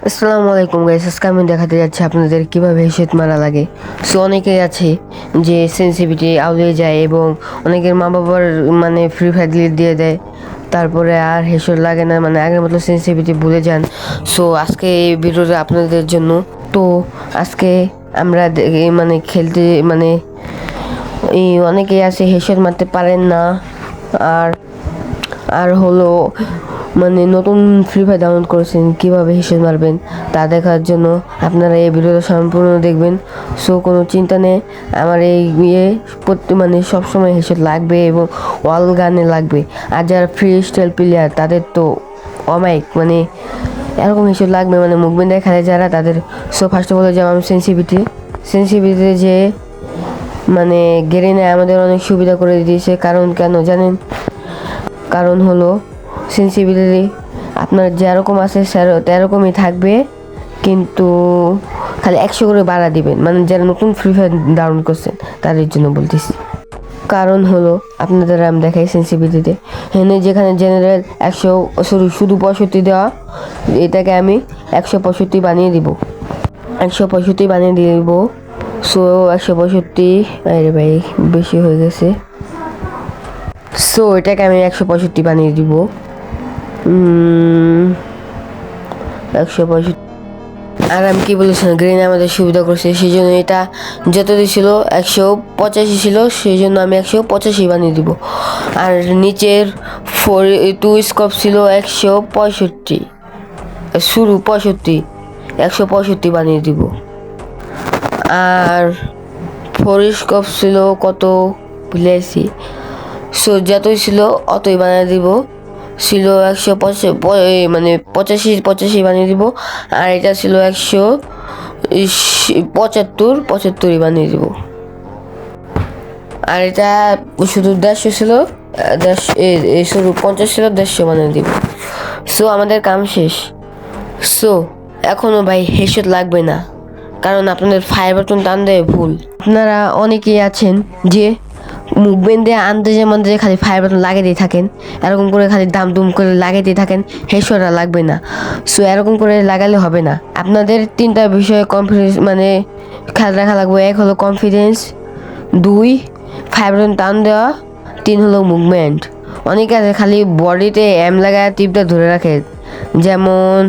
আসসালামু আলাইকুম গাইস, আজকে আমি দেখাতে যাচ্ছি আপনাদের কিভাবে হেডশট মারা লাগে। সো অনেকেই আছে যে সেন্সিটিভিটি আউলে যায় এবং অনেকের মা বাবার ফ্রি ফায়ার ডিলিট দিয়ে দেয়, তারপরে আর হেডশট লাগে না, আগের মতো সেন্সিটিভিটি ভুলে যান। সো আজকে এই ভিডিওটা আপনাদের জন্য। তো আজকে আমরা খেলতে এই অনেকেই আছে হেডশট মারতে পারেন না, আর আর হলো নতুন ফ্রি ফায়ার ডাউনলোড করেছেন, কীভাবে হেডশট মারবেন তা দেখার জন্য আপনারা এই ভিডিওটা সম্পূর্ণ দেখবেন। সো কোনো চিন্তা নেই, আমার এই সবসময় হেডশট লাগবে এবং ওয়াল গানে লাগবে। আর যারা ফ্রি স্টাইল প্লেয়ার তাদের তো অমাইক এরকম হেডশট লাগবে, মুভমেন্ট দেখায় যারা তাদের। সো ফার্স্ট অফ অল যেমন আমি সেন্সিটিভিটিতে যে গেরিনায় আমাদের অনেক সুবিধা করে দিয়েছে। কারণ কেন জানেন? কারণ হলো সেন্সিটিভিটি আপনার যেরকম আছে সেরকমই থাকবে, কিন্তু খালি 100 করে বাড়া দিবেন, যারা নতুন ফ্রি ফায়ার ডাউনলোড করছেন তাদের জন্য বলতেছি। কারণ হলো আপনাদের আমি দেখাই সেন্সিটিভিটিতে যেখানে জেনারেল 100 শুধু 65 দেওয়া, এটাকে আমি 165 বানিয়ে দিব, 165 বানিয়ে দিব। সো 165, আরে ভাই বেশি হয়ে গেছে। সো এটাকে আমি 165 বানিয়ে দিব, 165। আর আমি কি বলেছিলাম, গ্রিন আমাদের সুবিধা করছে, সেই জন্য এটা যত ছিল 185 ছিল, সেই জন্য আমি 185 বানিয়ে দিব। আর নিচের 2 স্কোপ ছিল 165, শুরু 65, 165 বানিয়ে দিব। আর 4 স্কোপ ছিল কত ভুলেছি, সো যতই ছিল অতই বানিয়ে দিব। ছিল 185 বানিয়ে দিব। আর এটা ছিল 175 বানিয়ে দিব। আর এটা শুধু 150 ছিল, 50 ছিল, 150 বানিয়ে দিব। সো আমাদের কাম শেষ। সো এখনো ভাই হেডশট লাগবে না, কারণ আপনাদের ফায়ার বাটন টান দেয় ভুল। আপনারা অনেকেই আছেন যে মুভমেন্ট দিয়ে আন্দাজে খালি ফায়ার বাটন লাগিয়ে থাকেন, এরকম করে খালি দাম দুম করে লাগাইতে থাকেন, হেডশট লাগবে না। সো এরকম করে লাগালে হবে না। আপনাদের 3টা বিষয়ে কনফিডেন্স খেয়াল রাখা লাগবে। 1 হলো কনফিডেন্স, 2 ফায়ার বাটন টান দেওয়া, 3 হলো মুভমেন্ট। অনেকে আছে খালি বডিতে এম লাগায় টিপটা ধরে রাখে, যেমন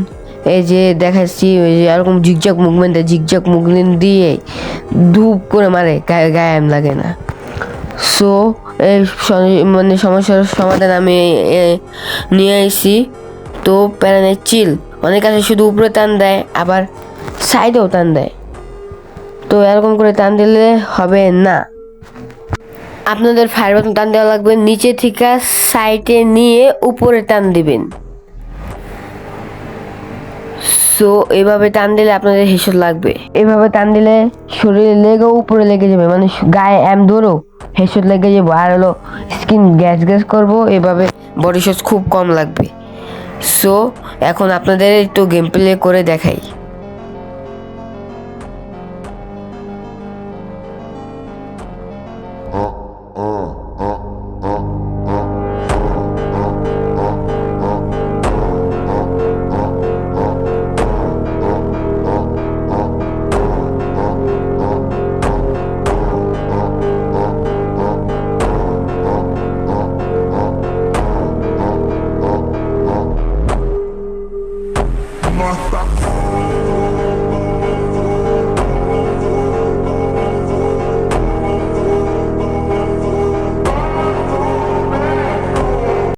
এই যে দেখাচ্ছি, ওই যে এরকম জিগজাগ মুভমেন্ট দিয়ে ধূপ করে মারে, গায়ে এম লাগে না। সো এই সমস্যার সমাধান আমি নিয়ে আসছি। তো প্যারানের চিল অনেক আছে শুধু উপরে টান দেয়, আবার সাইডেও টান দেয়। তো এরকম করে টান দিলে হবে না। আপনাদের ফায়ার বাটন টান দেওয়া লাগবে, নিচে থেকে সাইডে নিয়ে উপরে টান দিবেন। সো এভাবে টান দিলে আপনাদের হেডশট লাগবে। এভাবে টান দিলে শরীরে লেগেও উপরে লেগে যাবে, গায়ে এম ধরো হেডশট লেগে যাবো। আর হলো স্কিন গ্যাস করবো, এভাবে বডি শট খুব কম লাগবে। সো এখন আপনাদের একটু গেম প্লে করে দেখাই।